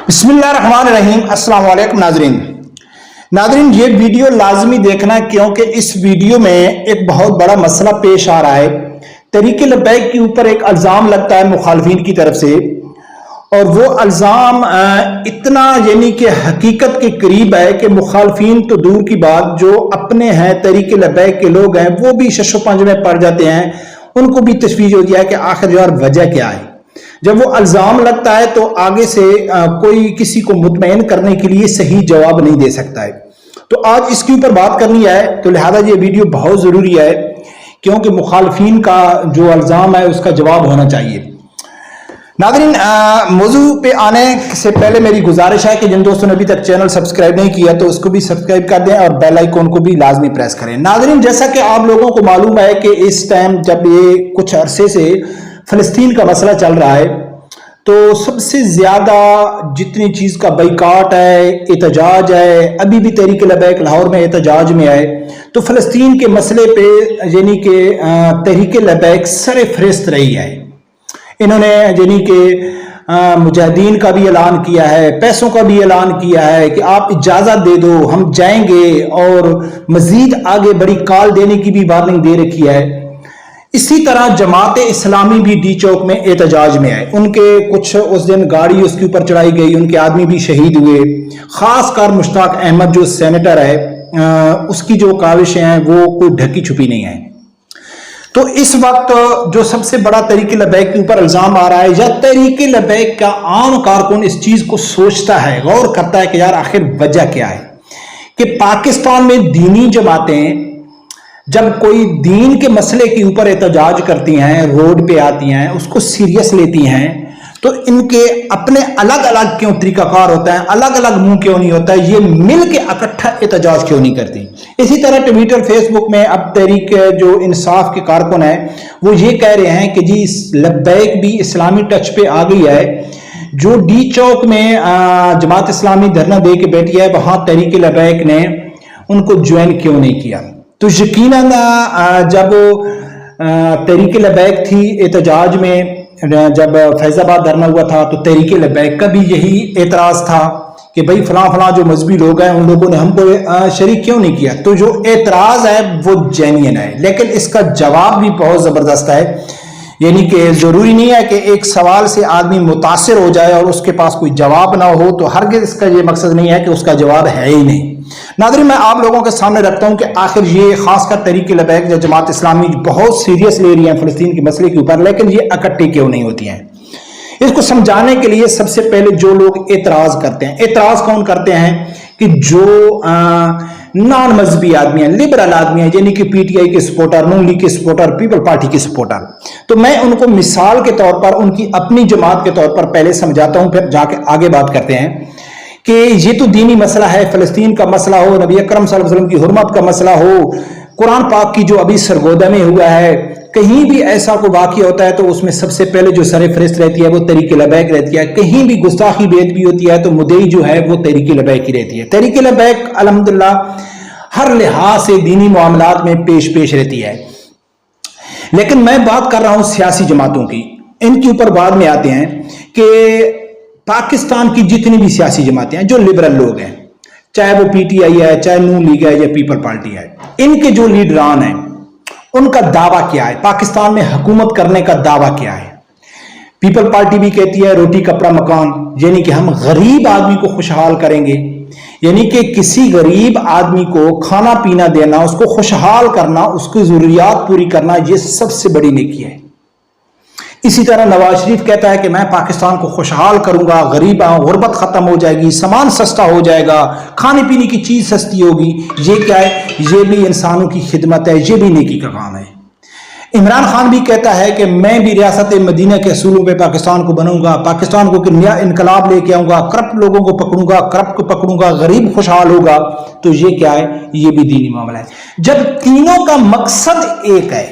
بسم اللہ الرحمن الرحیم۔ السلام علیکم ناظرین، یہ ویڈیو لازمی دیکھنا ہے کیونکہ اس ویڈیو میں ایک بہت بڑا مسئلہ پیش آ رہا ہے۔ طریق لبیک کے اوپر ایک الزام لگتا ہے مخالفین کی طرف سے، اور وہ الزام اتنا یعنی کہ حقیقت کے قریب ہے کہ مخالفین تو دور کی بات، جو اپنے ہیں طریق لبیک کے لوگ ہیں وہ بھی شش و پنج میں پڑ جاتے ہیں، ان کو بھی تشویش ہو گیا کہ آخر یار وجہ کیا ہے۔ جب وہ الزام لگتا ہے تو آگے سے کوئی کسی کو مطمئن کرنے کے لیے صحیح جواب نہیں دے سکتا ہے۔ تو آج اس کے اوپر بات کرنی ہے، تو لہذا یہ ویڈیو بہت ضروری ہے کیونکہ مخالفین کا جو الزام ہے اس کا جواب ہونا چاہیے۔ ناظرین، موضوع پہ آنے سے پہلے میری گزارش ہے کہ جن دوستوں نے ابھی تک چینل سبسکرائب نہیں کیا تو اس کو بھی سبسکرائب کر دیں اور بیل آئیکن کو بھی لازمی پریس کریں۔ ناظرین، جیسا کہ آپ لوگوں کو معلوم ہے کہ اس ٹائم جب یہ کچھ عرصے سے فلسطین کا مسئلہ چل رہا ہے تو سب سے زیادہ جتنی چیز کا بائیکاٹ ہے، احتجاج ہے، ابھی بھی تحریک لبیک لاہور میں احتجاج میں ہے، تو فلسطین کے مسئلے پہ یعنی کہ تحریک لبیک سر فہرست رہی ہے۔ انہوں نے یعنی کہ مجاہدین کا بھی اعلان کیا ہے، پیسوں کا بھی اعلان کیا ہے کہ آپ اجازت دے دو ہم جائیں گے، اور مزید آگے بڑی کال دینے کی بھی وارننگ دے رکھی ہے۔ اسی طرح جماعت اسلامی بھی ڈی چوک میں احتجاج میں ہے، ان کے کچھ اس دن گاڑی اس کے اوپر چڑھائی گئی، ان کے آدمی بھی شہید ہوئے، خاص کر مشتاق احمد جو سینیٹر ہے اس کی جو کاوشیں ہیں وہ کوئی ڈھکی چھپی نہیں ہے۔ تو اس وقت جو سب سے بڑا تحریک لبیک کے اوپر الزام آ رہا ہے، یا تحریک لبیک کا عام کارکن اس چیز کو سوچتا ہے، غور کرتا ہے کہ یار آخر وجہ کیا ہے کہ پاکستان میں دینی جماعتیں جب کوئی دین کے مسئلے کے اوپر احتجاج کرتی ہیں، روڈ پہ آتی ہیں، اس کو سیریس لیتی ہیں، تو ان کے اپنے الگ الگ کیوں طریقہ کار ہوتا ہے، الگ الگ منہ کیوں نہیں ہوتا ہے، یہ مل کے اکٹھا احتجاج کیوں نہیں کرتی۔ اسی طرح ٹویٹر فیس بک میں اب تحریک جو انصاف کے کارکن ہیں وہ یہ کہہ رہے ہیں کہ جی لبیک بھی اسلامی ٹچ پہ آ گئی ہے، جو ڈی چوک میں جماعت اسلامی دھرنا دے کے بیٹھی ہے وہاں تحریک لبیک نے ان کو جوائن کیوں نہیں کیا۔ تو یقیناً جب تحریک لبیک تھی احتجاج میں، جب فیض آباد دھرنا ہوا تھا تو تحریک لبیک کا بھی یہی اعتراض تھا کہ بھئی فلاں جو مذہبی لوگ ہیں ان لوگوں نے ہم کو شریک کیوں نہیں کیا۔ تو جو اعتراض ہے وہ جینین ہے، لیکن اس کا جواب بھی بہت زبردست ہے۔ یعنی کہ ضروری نہیں ہے کہ ایک سوال سے آدمی متاثر ہو جائے اور اس کے پاس کوئی جواب نہ ہو، تو ہرگز اس کا یہ مقصد نہیں ہے کہ اس کا جواب ہے ہی نہیں۔ ناظرین، میں آپ لوگوں کے سامنے رکھتا ہوں کہ آخر یہ خاص کر تحریک لبیک یا جماعت اسلامی بہت سیریس لے رہی ہیں فلسطین کے مسئلے کے اوپر، لیکن یہ اکٹھے کیوں نہیں ہوتی ہیں۔ اس کو سمجھانے کے لیے سب سے پہلے جو لوگ اعتراض کرتے ہیں، اعتراض کون کرتے ہیں کہ جو نان مذہبی آدمی ہیں، لبرل آدمی ہیں، یعنی کہ پی ٹی آئی کے سپورٹر، نون لیگ کے سپورٹر، پیپل پارٹی کے سپورٹر، تو میں ان کو مثال کے طور پر ان کی اپنی جماعت کے طور پر پہلے سمجھاتا ہوں، پھر جا کے آگے بات کرتے ہیں کہ یہ تو دینی مسئلہ ہے، فلسطین کا مسئلہ ہو، نبی اکرم صلی اللہ علیہ وسلم کی حرمت کا مسئلہ ہو، قرآن پاک کی جو ابھی سرگودہ میں ہوا ہے، کہیں بھی ایسا کوئی واقعہ ہوتا ہے تو اس میں سب سے پہلے جو سر فہرست رہتی ہے وہ تحریک لبیک رہتی ہے۔ کہیں بھی گستاخی بید بھی ہوتی ہے تو مدعی جو ہے وہ تحریک لبیک ہی رہتی ہے۔ تحریک لبیک الحمدللہ ہر لحاظ سے دینی معاملات میں پیش رہتی ہے۔ لیکن میں بات کر رہا ہوں سیاسی جماعتوں کی، ان کے اوپر بعد میں آتے ہیں کہ پاکستان کی جتنی بھی سیاسی جماعتیں ہیں جو لبرل لوگ ہیں، چاہے وہ پی ٹی آئی ہے، چاہے نون لیگ ہے یا پیپل پارٹی ہے، ان کے جو لیڈران ہیں ان کا دعویٰ کیا ہے، پاکستان میں حکومت کرنے کا دعویٰ کیا ہے۔ پیپل پارٹی بھی کہتی ہے روٹی کپڑا مکان، یعنی کہ ہم غریب آدمی کو خوشحال کریں گے، یعنی کہ کسی غریب آدمی کو کھانا پینا دینا، اس کو خوشحال کرنا، اس کی ضروریات پوری کرنا، یہ سب سے بڑی نیکی ہے۔ اسی طرح نواز شریف کہتا ہے کہ میں پاکستان کو خوشحال کروں گا، غریب غربت ختم ہو جائے گی، سامان سستا ہو جائے گا، کھانے پینے کی چیز سستی ہوگی۔ یہ کیا ہے؟ یہ بھی انسانوں کی خدمت ہے، یہ بھی نیکی کا کام ہے۔ عمران خان بھی کہتا ہے کہ میں بھی ریاست مدینہ کے اصولوں پہ پاکستان کو بنوں گا، پاکستان کو نیا انقلاب لے کے آؤں گا، کرپٹ لوگوں کو پکڑوں گا، کرپٹ کو پکڑوں گا، غریب خوشحال ہوگا۔ تو یہ کیا ہے؟ یہ بھی دینی معاملہ ہے۔ جب تینوں کا مقصد ایک ہے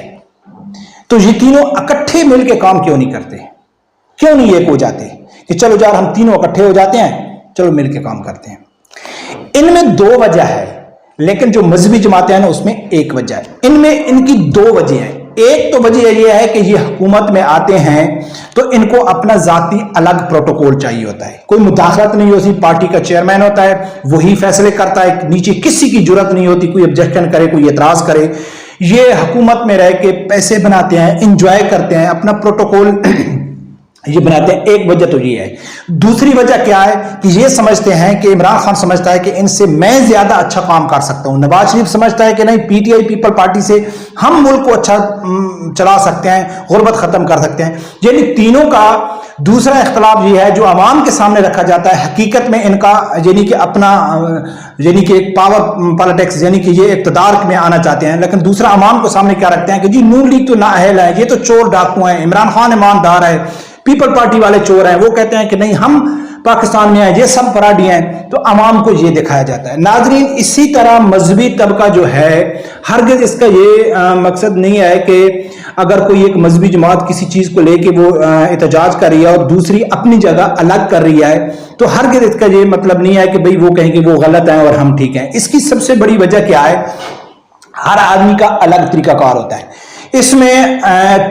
تو یہ تینوں اکٹھے مل کے کام کیوں نہیں کرتے؟ کیوں نہیں ایک ہو جاتے کہ چلو یار ہم تینوں اکٹھے ہو جاتے ہیں، چلو مل کے کام کرتے ہیں؟ ان میں دو وجہ ہے، لیکن جو مذہبی جماعتیں ہیں نا اس میں ایک وجہ ہے۔ ان میں ان کی دو وجہ ہیں۔ ایک تو وجہ یہ ہے کہ یہ حکومت میں آتے ہیں تو ان کو اپنا ذاتی الگ پروٹوکول چاہیے ہوتا ہے، کوئی مداخلت نہیں ہوتی، پارٹی کا چیئرمین ہوتا ہے وہی فیصلے کرتا ہے، نیچے کسی کی جرات نہیں ہوتی کوئی آبجیکشن کرے، کوئی اعتراض کرے۔ یہ حکومت میں رہ کے پیسے بناتے ہیں، انجوائے کرتے ہیں، اپنا پروٹوکول یہ بناتے ہیں۔ ایک وجہ تو یہ ہے۔ دوسری وجہ کیا ہے کہ یہ سمجھتے ہیں کہ عمران خان سمجھتا ہے کہ ان سے میں زیادہ اچھا کام کر سکتا ہوں، نواز شریف سمجھتا ہے کہ نہیں P T I people party سے ہم ملک کو اچھا چلا سکتے ہیں، غربت ختم کر سکتے ہیں۔ یعنی تینوں کا دوسرا اختلاف یہ ہے جو عوام کے سامنے رکھا جاتا ہے، حقیقت میں ان کا یعنی کہ اپنا یعنی کہ ایک پاور پالیٹکس یعنی کہ یہ اقتدار میں آنا چاہتے ہیں، لیکن دوسرا عوام کو سامنے کیا رکھتے ہیں کہ جی نون لیگ تو نااہل ہے، یہ تو چور ڈاکو ہیں، عمران خان ایماندار ہے، پیپل پارٹی والے چور ہیں، وہ کہتے ہیں کہ نہیں ہم پاکستان میں ہیں، یہ سب فراڈی ہیں، تو عوام کو یہ دکھایا جاتا ہے۔ ناظرین، اسی طرح مذہبی طبقہ جو ہے ہرگز اس کا یہ مقصد نہیں ہے کہ اگر کوئی ایک مذہبی جماعت کسی چیز کو لے کے وہ احتجاج کر رہی ہے اور دوسری اپنی جگہ الگ کر رہی ہے تو ہرگز اس کا یہ مطلب نہیں ہے کہ بھئی وہ کہیں کہ وہ غلط ہیں اور ہم ٹھیک ہیں۔ اس کی سب سے بڑی وجہ کیا ہے؟ ہر آدمی کا الگ طریقہ کار ہوتا ہے۔ اس میں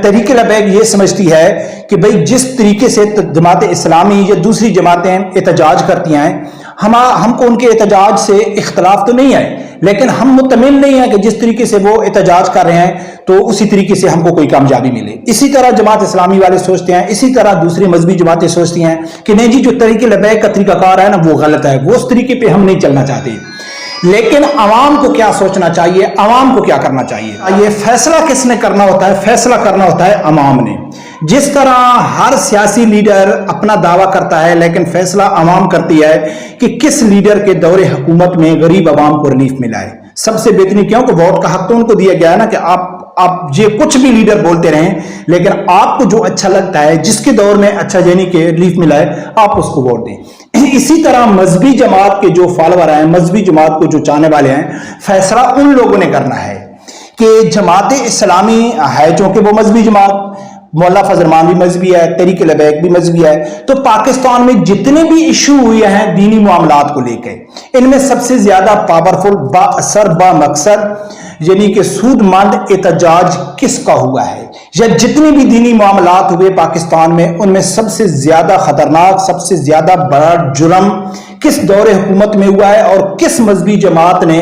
تحریک لبیک یہ سمجھتی ہے کہ بھئی جس طریقے سے جماعت اسلامی یا دوسری جماعتیں احتجاج کرتی ہیں ہم کو ان کے احتجاج سے اختلاف تو نہیں ہے، لیکن ہم مطمئن نہیں ہیں کہ جس طریقے سے وہ احتجاج کر رہے ہیں تو اسی طریقے سے ہم کو کوئی کامیابی ملے۔ اسی طرح جماعت اسلامی والے سوچتے ہیں، اسی طرح دوسری مذہبی جماعتیں سوچتی ہیں کہ نہیں جی جو تحریک لبیک کا طریقہ کار ہے نا وہ غلط ہے، وہ اس طریقے پہ ہم نہیں چلنا چاہتے۔ لیکن عوام کو کیا سوچنا چاہیے، عوام کو کیا کرنا چاہیے؟ یہ فیصلہ کس نے کرنا ہوتا ہے؟ فیصلہ کرنا ہوتا ہے عوام نے۔ جس طرح ہر سیاسی لیڈر اپنا دعویٰ کرتا ہے لیکن فیصلہ عوام کرتی ہے کہ کس لیڈر کے دور حکومت میں غریب عوام کو ریلیف ملا ہے۔ سب سے بہترین کیوں کہ ووٹ کا حق تو ان کو دیا گیا ہے نا کہ آپ یہ کچھ بھی لیڈر بولتے رہیں لیکن آپ کو جو اچھا لگتا ہے جس کے دور میں اچھا یعنی کہ ریلیف ملا ہے آپ اس کو ووٹ دیں۔ اسی طرح مذہبی جماعت کے جو فالوور ہیں، مذہبی جماعت کو جو چاہنے والے ہیں، فیصلہ ان لوگوں نے کرنا ہے کہ جماعت اسلامی ہے چونکہ وہ مذہبی جماعت، مولا فضل الرحمان بھی مذہبی ہے، تحریک لبیک بھی مذہبی ہے، تو پاکستان میں جتنے بھی ایشو ہوئے ہیں دینی معاملات کو لے کے ان میں سب سے زیادہ پاورفل، با اثر، با مقصد یعنی کہ سود مند احتجاج کس کا ہوا ہے، یا جتنے بھی دینی معاملات ہوئے پاکستان میں ان میں سب سے زیادہ خطرناک، سب سے زیادہ بڑا جرم کس دور حکومت میں ہوا ہے اور کس مذہبی جماعت نے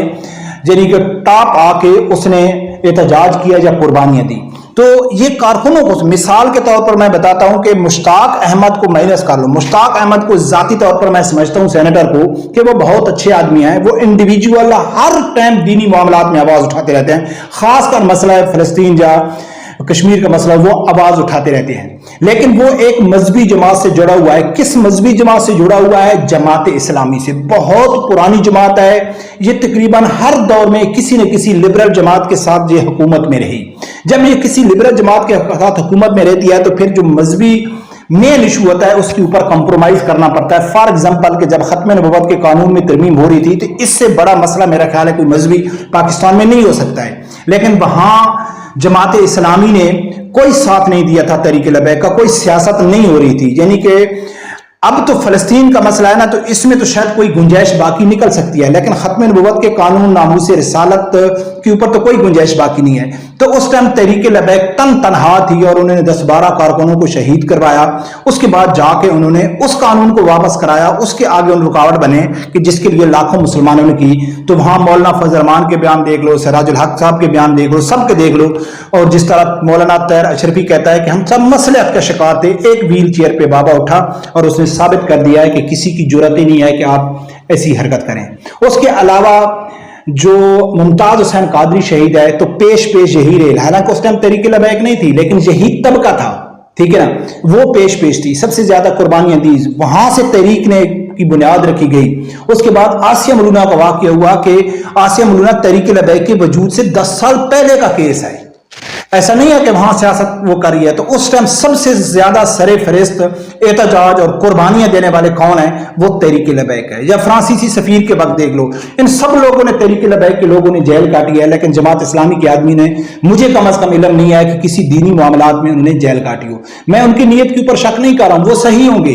یعنی کہ ٹاپ آ کے اس نے احتجاج کیا یا قربانیاں دی۔ تو یہ کارکنوں کو مثال کے طور پر میں بتاتا ہوں کہ مشتاق احمد کو مائنس کر لو، مشتاق احمد کو ذاتی طور پر میں سمجھتا ہوں سینیٹر کو کہ وہ بہت اچھے آدمی ہیں، وہ انڈیویجول ہر ٹائم دینی معاملات میں آواز اٹھاتے رہتے ہیں، خاص کر مسئلہ فلسطین یا کشمیر کا مسئلہ وہ آواز اٹھاتے رہتے ہیں، لیکن وہ ایک مذہبی جماعت سے جڑا ہوا ہے۔ کس مذہبی جماعت سے جڑا ہوا ہے؟ جماعت اسلامی سے۔ بہت پرانی جماعت ہے یہ، تقریباً ہر دور میں کسی نہ کسی لبرل جماعت کے ساتھ یہ حکومت میں رہی۔ جب یہ کسی لبرل جماعت کے ساتھ حکومت میں رہتی ہے تو پھر جو مذہبی مین ایشو ہوتا ہے اس کے اوپر کمپرومائز کرنا پڑتا ہے۔ فار ایگزامپل کہ جب ختم نبوت کے قانون میں ترمیم ہو رہی تھی تو اس سے بڑا مسئلہ میرا خیال ہے کوئی مذہبی پاکستان میں نہیں ہو سکتا ہے، لیکن وہاں جماعت اسلامی نے کوئی ساتھ نہیں دیا تھا، تحریک لبیک کا کوئی سیاست نہیں ہو رہی تھی۔ یعنی کہ اب تو فلسطین کا مسئلہ ہے نا تو اس میں تو شاید کوئی گنجائش باقی نکل سکتی ہے، لیکن ختم نبوت کے قانون، ناموس رسالت کے اوپر تو کوئی گنجائش باقی نہیں ہے۔ تو اس ٹائم تحریک لبیک تنہا تھی اور انہوں نے 10-12 کارکنوں کو شہید کروایا، اس کے بعد جا کے انہوں نے اس قانون کو واپس کرایا، اس کے آگے ان رکاوٹ بنے کہ جس کے لیے لاکھوں مسلمانوں نے کی۔ تو وہاں مولانا فضل الرحمان کے بیان دیکھ لو، سراج الحق صاحب کے بیان دیکھ لو، سب کے دیکھ لو، اور جس طرح مولانا طاہر اشرفی کہتا ہے کہ ہم سب مصلحت کا شکار تھے، ایک ویل چیئر پہ بابا اٹھا اور اس نے ثابت کر دیا ہے کہ کسی کی جرات ہی نہیں ہے کہ آپ ایسی حرکت کریں۔ اس کے علاوہ جو ممتاز حسین قادری شہید ہے تو پیش یہی ریل، حالانکہ اس ٹائم تحریک لبیک نہیں تھی لیکن یہی طبقہ تھا، ٹھیک ہے نا، وہ پیش تھی، سب سے زیادہ قربانیاں دی، وہاں سے تحریک نے کی بنیاد رکھی گئی۔ اس کے بعد آسیہ ملونہ کا واقعہ ہوا کہ آسیہ ملونہ تحریک لبیک کے وجود سے 10 سال پہلے کا کیس ہے، ایسا نہیں ہے کہ وہاں سیاست وہ کری ہے۔ تو اس ٹائم سب سے زیادہ سر فہرست احتجاج اور قربانیاں دینے والے کون ہیں؟ وہ تحریک لبیک ہے۔ یا فرانسیسی سفیر کے وقت دیکھ لو، ان سب لوگوں نے تحریک لبیک کے لوگوں نے جیل کاٹی ہے، لیکن جماعت اسلامی کے آدمی نے مجھے کم از کم علم نہیں ہے کہ کسی دینی معاملات میں انہوں نے جیل کاٹی ہو۔ میں ان کی نیت کے اوپر شک نہیں کر رہا ہوں، وہ صحیح ہوں گے،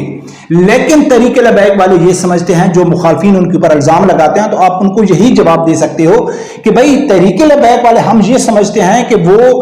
لیکن تحریک لبیک والے یہ سمجھتے ہیں، جو مخالفین ان کے اوپر الزام لگاتے ہیں تو آپ ان کو یہی جواب دے سکتے ہو کہ بھائی تحریک لبیک والے ہم یہ سمجھتے ہیں کہ وہ